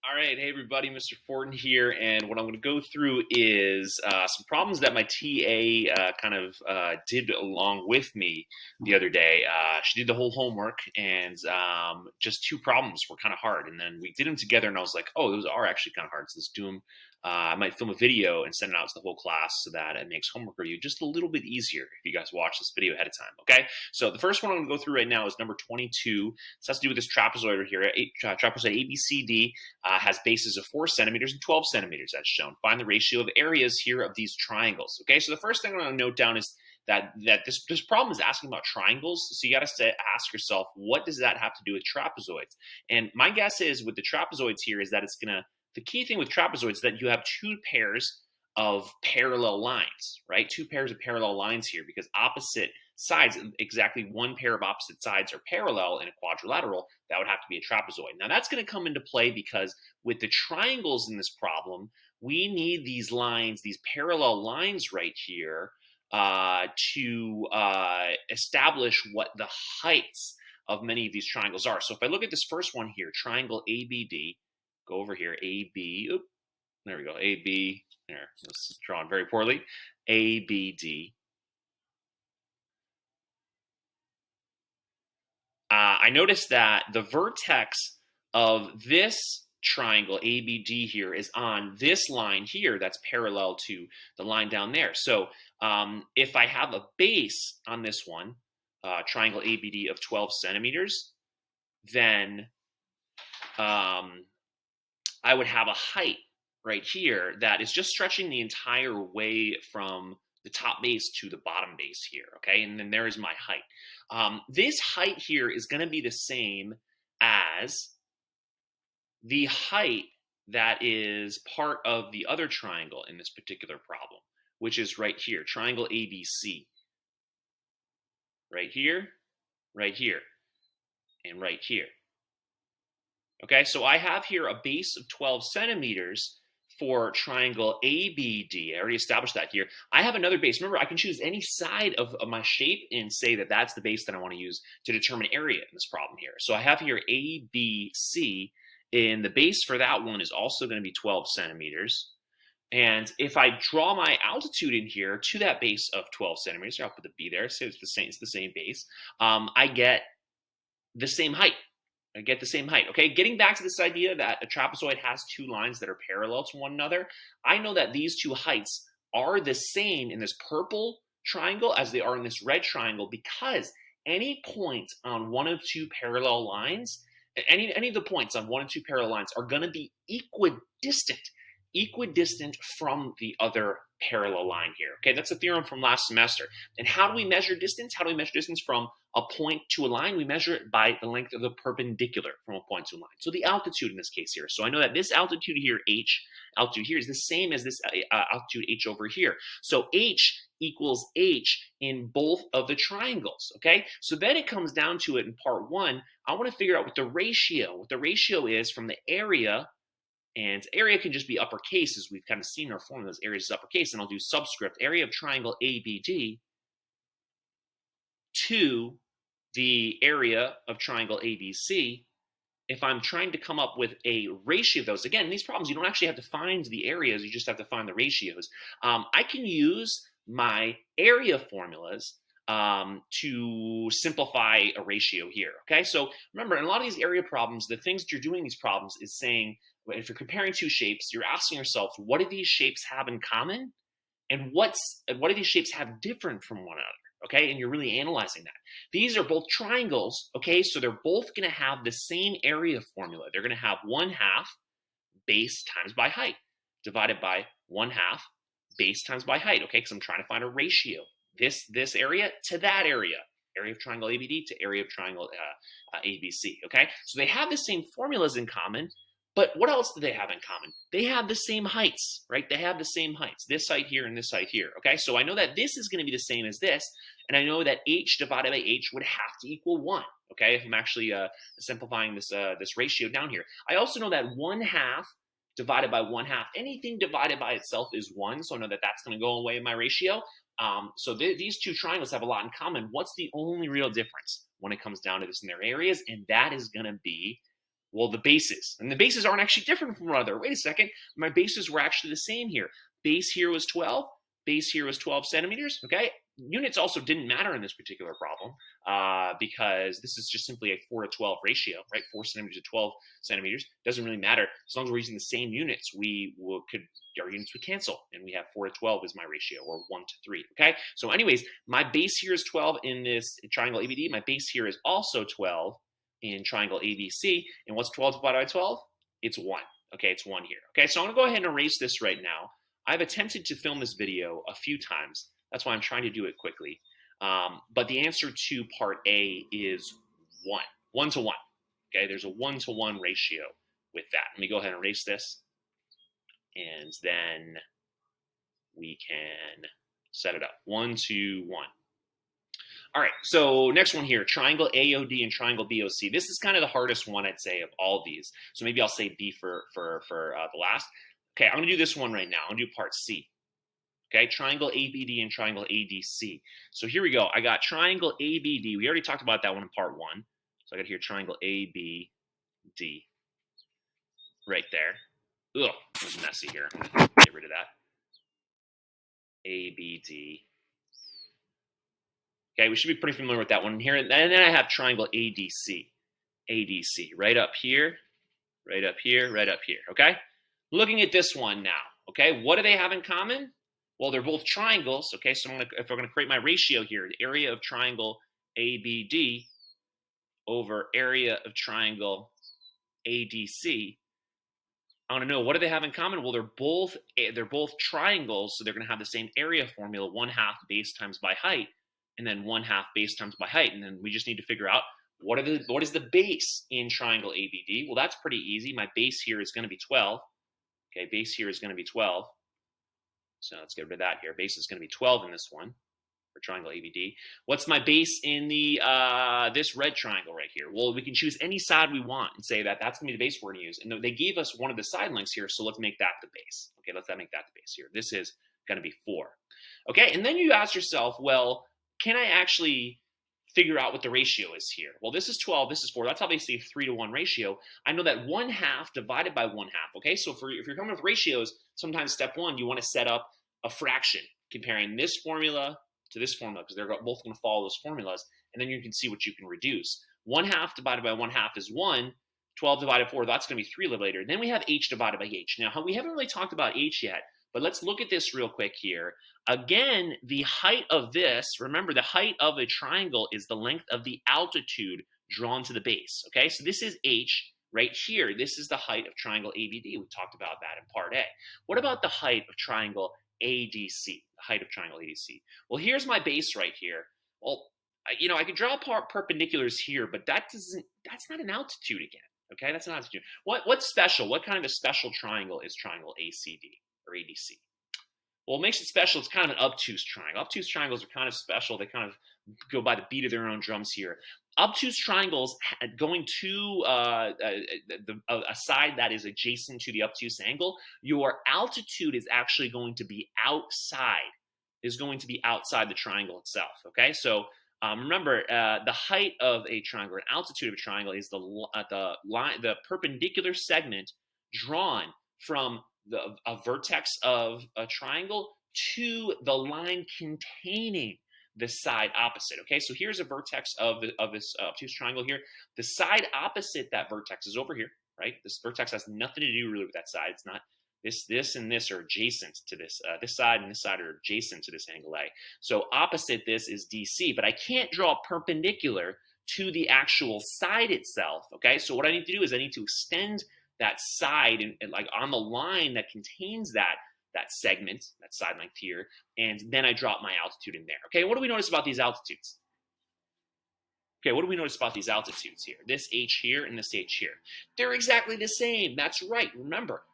All right, hey everybody, Mr. Fortin here, and what I'm going to go through is some problems that my TA did along with me the other day. She did the whole homework, and just two problems were kind of hard, and then we did them together, and I was like, oh, those are actually kind of hard, so let's do them. I might film a video and send it out to the whole class so that it makes homework review just a little bit easier if you guys watch this video ahead of time, okay? So the first one I'm going to go through right now is number 22. This has to do with this trapezoid right here, trapezoid ABCD. Has bases of 4 centimeters and 12 centimeters as shown. Find the ratio of areas here of these triangles. Okay, so the first thing I'm going to note down is that this problem is asking about triangles. So you got to ask yourself, what does that have to do with trapezoids? And my guess is with the trapezoids here is that it's going to, the key thing with trapezoids is that you have two pairs of parallel lines, right? Two pairs of parallel lines here because opposite sides, exactly one pair of opposite sides are parallel in a quadrilateral. That would have to be a trapezoid. Now that's going to come into play because with the triangles in this problem, we need these lines, these parallel lines right here to establish what the heights of many of these triangles are. So if I look at this first one here, triangle ABD, go over here, AB, oop, there we go, AB, there, this is drawn very poorly, ABD. I noticed that the vertex of this triangle ABD here is on this line here that's parallel to the line down there. So if I have a base on this one, triangle ABD of 12 centimeters, then I would have a height right here that is just stretching the entire way from the top base to the bottom base here, okay? And then there is my height. This height here is going to be the same as the height that is part of the other triangle in this particular problem, which is right here, triangle ABC. Right here, and right here. Okay, so I have here a base of 12 centimeters for triangle ABD. I already established that here. I have another base. Remember, I can choose any side of my shape and say that that's the base that I want to use to determine area in this problem here. So I have here ABC, and the base for that one is also going to be 12 centimeters. And if I draw my altitude in here to that base of 12 centimeters, I'll put the B there, so it's the same base, I get the same height. Okay, getting back to this idea that a trapezoid has two lines that are parallel to one another, I know that these two heights are the same in this purple triangle as they are in this red triangle because any point on one of two parallel lines, any of the points on one and two parallel lines are going to be equidistant from the other parallel line here. Okay, that's a theorem from last semester. And how do we measure distance? How do we measure distance from a point to a line? We measure it by the length of the perpendicular from a point to a line. So the altitude in this case here. So I know that this altitude here, H, altitude here is the same as this altitude H over here. So H equals H in both of the triangles, okay? So then it comes down to it in part one. I want to figure out what the ratio is from the area. And area can just be uppercase, as we've kind of seen in our formulas. Area is uppercase, and I'll do subscript area of triangle ABD to the area of triangle ABC. If I'm trying to come up with a ratio of those, again, in these problems, you don't actually have to find the areas, you just have to find the ratios. I can use my area formulas to simplify a ratio here, okay? So remember, in a lot of these area problems, the things that you're doing in these problems is saying, if you're comparing two shapes, you're asking yourself, what do these shapes have in common? And what do these shapes have different from one another? Okay, and you're really analyzing that. These are both triangles, okay, so they're both going to have the same area formula. They're going to have 1/2 base times by height divided by 1/2 base times by height, okay, because I'm trying to find a ratio. This area to that area of triangle ABD to area of triangle ABC, okay? So they have the same formulas in common, but what else do they have in common? They have the same heights, right? They have the same heights, this height here and this height here, okay? So I know that this is going to be the same as this, and I know that H divided by H would have to equal 1, okay? If I'm actually simplifying this ratio down here. I also know that 1/2 divided by 1/2, anything divided by itself is 1, so I know that that's going to go away in my ratio. So these two triangles have a lot in common. What's the only real difference when it comes down to this in their areas? And that is going to be Well, the bases. And the bases aren't actually different from one another. Wait a second. My bases were actually the same here. Base here was 12. Base here was 12 centimeters. Okay. Units also didn't matter in this particular problem because this is just simply a 4 to 12 ratio, right? 4 centimeters to 12 centimeters. Doesn't really matter. As long as we're using the same units, our units would cancel. And we have 4 to 12 is my ratio, or 1 to 3. Okay. So anyways, my base here is 12 in this triangle ABD. My base here is also 12 in triangle ABC. And what's 12 divided by 12? It's 1. Okay, it's 1 here. Okay, so I'm going to go ahead and erase this right now. I've attempted to film this video a few times. That's why I'm trying to do it quickly. But the answer to part A is 1. 1 to 1. Okay, there's a 1 to 1 ratio with that. Let me go ahead and erase this. And then we can set it up. 1 to 1. All right, so next one here, triangle AOD and triangle BOC. This is kind of the hardest one, I'd say, of all these. So maybe I'll say B for the last. Okay, I'm going to do this one right now. I'm going to do part C. Okay, triangle ABD and triangle ADC. So here we go. I got triangle ABD. We already talked about that one in part 1. So I got here triangle ABD right there. Ugh, it's messy here. Get rid of that. ABD. Okay, we should be pretty familiar with that one here. And then I have triangle ADC. ADC, right up here, right up here, right up here, okay? Looking at this one now, okay? What do they have in common? Well, they're both triangles, okay? So if we're going to create my ratio here, the area of triangle ABD over area of triangle ADC, I want to know, what do they have in common? Well, they're both triangles, so they're going to have the same area formula, 1/2 base times by height, and then 1/2 base times by height. And then we just need to figure out what is the base in triangle ABD. Well, that's pretty easy. My base here is going to be 12. Okay, base here is going to be 12. So let's get rid of that here. Base is going to be 12 in this one for triangle ABD. What's my base in the this red triangle right here? Well, we can choose any side we want and say that that's going to be the base we're going to use. And they gave us one of the side lengths here, so let's make that the base. Okay, let's make that the base here. This is going to be 4. Okay, and then you ask yourself, well, can I actually figure out what the ratio is here? Well, this is 12, this is 4. That's obviously a 3 to 1 ratio. I know that 1/2 divided by 1/2. Okay, so if you're coming with ratios, sometimes step 1, you want to set up a fraction comparing this formula to this formula because they're both going to follow those formulas, and then you can see what you can reduce. 1/2 divided by 1/2 is 1. 12 divided by 4, that's going to be 3 a little later. Then we have h divided by h. Now, we haven't really talked about h yet, but let's look at this real quick here. Again, the height of this, remember the height of a triangle is the length of the altitude drawn to the base, okay? So this is h right here. This is the height of triangle ABD. We talked about that in part A. What about the height of triangle ADC, the height of triangle ADC? Well, here's my base right here. Well, I could draw perpendiculars here, but that's not an altitude again, okay? That's an altitude. What's special? What kind of a special triangle is triangle ACD or ADC? Well, what makes it special, it's kind of an obtuse triangle. Obtuse triangles are kind of special. They kind of go by the beat of their own drums here. Obtuse triangles going to a side that is adjacent to the obtuse angle, your altitude is actually going to be outside the triangle itself, okay? So remember, the height of a triangle, an altitude of a triangle is the perpendicular segment drawn from a vertex of a triangle to the line containing the side opposite. Okay, so here's a vertex of this obtuse triangle here. The side opposite that vertex is over here, right? This vertex has nothing to do really with that side. It's not this and this are adjacent to this. This side and this side are adjacent to this angle A. So opposite this is DC, but I can't draw perpendicular to the actual side itself. Okay, so what I need to do is I need to extend that side and like on the line that contains that segment, that side length here, and then I drop my altitude in there. Okay, what do we notice about these altitudes? Okay, what do we notice about these altitudes here? This H here and this H here. They're exactly the same. That's right. Remember,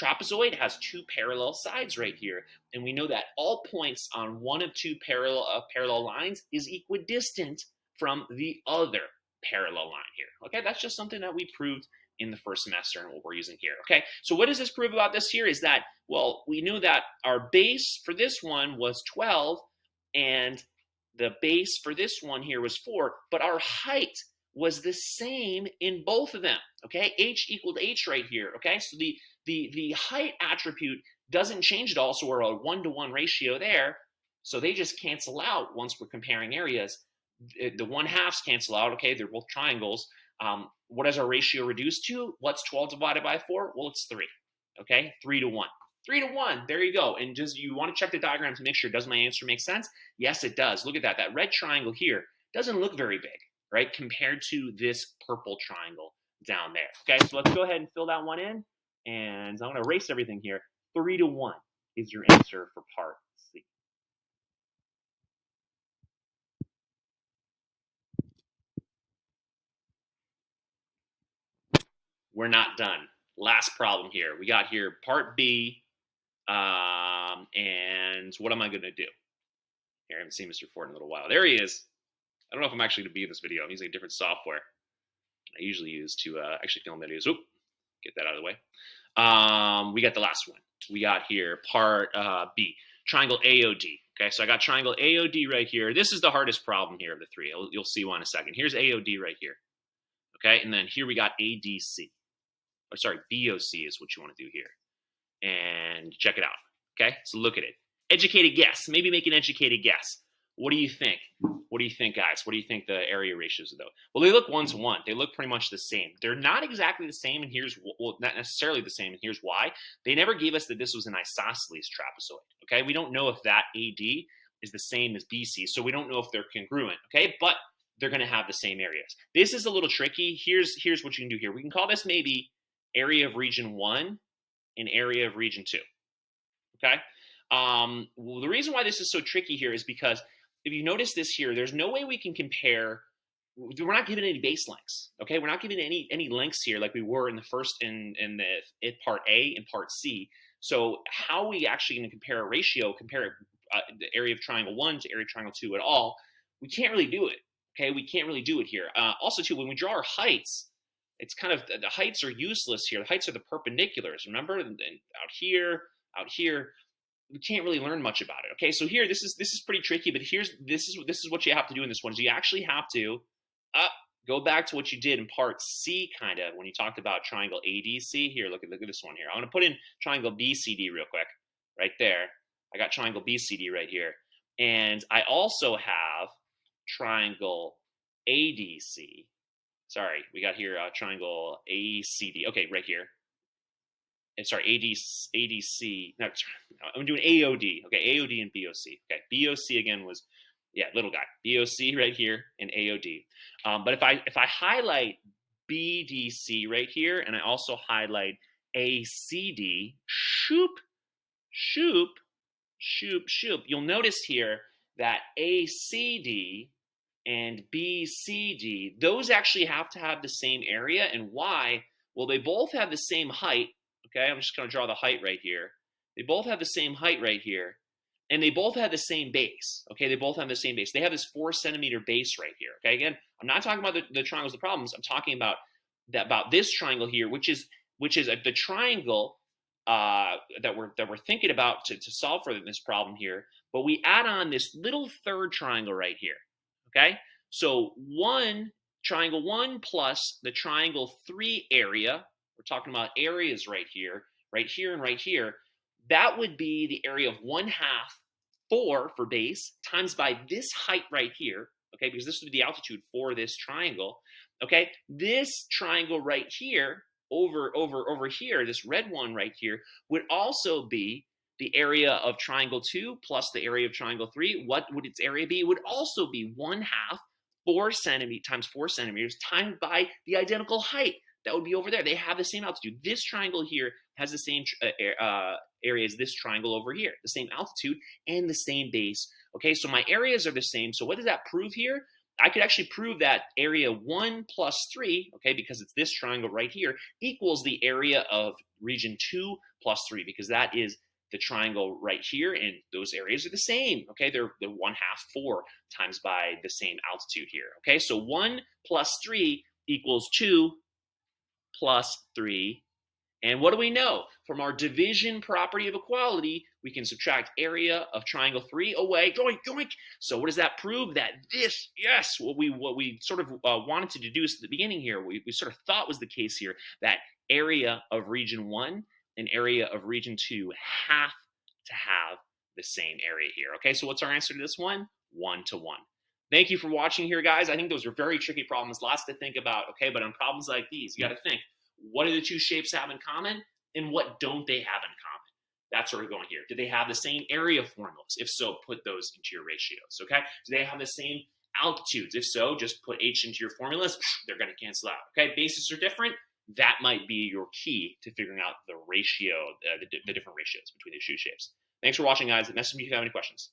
trapezoid has 2 parallel sides right here, and we know that all points on one of 2 parallel lines is equidistant from the other parallel line here. Okay, that's just something that we proved in the first semester and what we're using here. Okay, so what does this prove about this here is that, well, we knew that our base for this one was 12 and the base for this one here was 4, but our height was the same in both of them. Okay, h equaled h right here. Okay, so the height attribute doesn't change at all, so we're a 1-to-1 ratio there. So they just cancel out once we're comparing areas. The 1/2s cancel out. Okay, they're both triangles. What is our ratio reduced to? What's 12 divided by 4? Well, it's 3. Okay, 3-to-1. 3-to-1. There you go. And just you want to check the diagram to make sure, does my answer make sense? Yes, it does. Look at that. That red triangle here doesn't look very big, right, compared to this purple triangle down there. Okay, so let's go ahead and fill that one in. And I'm going to erase everything here. 3-to-1 is your answer for part C. We're not done. Last problem here. We got here part B. And what am I going to do? Here, I haven't seen Mr. Ford in a little while. There he is. I don't know if I'm actually going to be in this video. I'm using a different software I usually use to actually film videos. Oop, get that out of the way. We got the last one. We got here part B, triangle AOD. Okay, so I got triangle AOD right here. This is the hardest problem here of the three. You'll see why in a second. Here's AOD right here. Okay, and then here we got ADC. Oh, sorry, BOC is what you want to do here. And check it out. Okay, so look at it. Educated guess. Maybe make an educated guess. What do you think? What do you think, guys? What do you think the area ratios are, though? Well, they look 1-to-1. They look pretty much the same. They're not exactly the same, and here's, well, not necessarily the same, and here's why. They never gave us that this was an isosceles trapezoid, okay? We don't know if that AD is the same as BC, so we don't know if they're congruent, okay? But they're going to have the same areas. This is a little tricky. Here's what you can do here. We can call this maybe area of region 1 and area of region 2, okay? Well, the reason why this is so tricky here is because if you notice this here, there's no way we can compare. We're not given any base lengths, okay? We're not given any lengths here like we were in the first in the part A and part C. So how are we actually going to compare a ratio, compare the area of triangle 1 to area of triangle 2 at all? We can't really do it, okay? We can't really do it here. Also, too, when we draw our heights, it's kind of the heights are useless here. The heights are the perpendiculars. Remember, and out here. We can't really learn much about it. Okay, so here this is pretty tricky, but this is what you have to do in this one. Is you actually have to go back to what you did in part C, kind of when you talked about triangle ADC. Here, look at this one here. I'm going to put in triangle BCD real quick, right there. I got triangle BCD right here, and I also have triangle ADC. Sorry, we got here triangle ACD. Okay, right here. And sorry, ADC. No, I'm doing AOD. Okay, AOD and BOC. Okay, BOC again was, yeah, little guy. BOC right here and AOD. But if I highlight BDC right here, and I also highlight ACD, shoop, you'll notice here that ACD and BCD, those actually have to have the same area. And why? Well, they both have the same height. Okay, I'm just going to draw the height right here. They both have the same height right here, and they both have the same base. Okay, they both have the same base. They have this 4-centimeter base right here. Okay, again, I'm not talking about the triangles, the problems. I'm talking about this triangle here, which is the triangle that we're thinking about to solve for this problem here. But we add on this little third triangle right here. Okay, so triangle 1 plus the triangle 3 area. We're talking about areas right here, and right here. That would be the area of 1/2, 4 for base, times by this height right here, okay, because this would be the altitude for this triangle, okay? This triangle right here, over here, this red one right here, would also be the area of triangle 2 plus the area of triangle 3. What would its area be? It would also be 1/2, 4 centimeters times 4 centimeters, times by the identical height. That would be over there. They have the same altitude. This triangle here has the same area as this triangle over here, the same altitude and the same base. Okay, so my areas are the same. So what does that prove here? I could actually prove that area 1 plus 3, okay, because it's this triangle right here, equals the area of region 2 plus 3, because that is the triangle right here, and those areas are the same. Okay, they're 1/2, 4 times by the same altitude here. Okay, so 1 plus 3 equals 2 plus 3 And what do we know? From our division property of equality, we can subtract area of triangle 3 away. Yoink, yoink. So what does that prove? That this, yes, what we sort of wanted to deduce at the beginning here, we sort of thought was the case here, that area of region 1 and area of region 2 have to have the same area here. Okay, so what's our answer to this one? 1 to 1. Thank you for watching here, guys. I think those are very tricky problems, lots to think about, okay? But on problems like these, you got to think, what do the two shapes have in common, and what don't they have in common? That's what we're going here. Do they have the same area formulas? If so, put those into your ratios, okay? Do they have the same altitudes? If so, just put H into your formulas. They're going to cancel out, okay? Bases are different. That might be your key to figuring out the ratio, the different ratios between the shoe shapes. Thanks for watching, guys. Message me if you have any questions.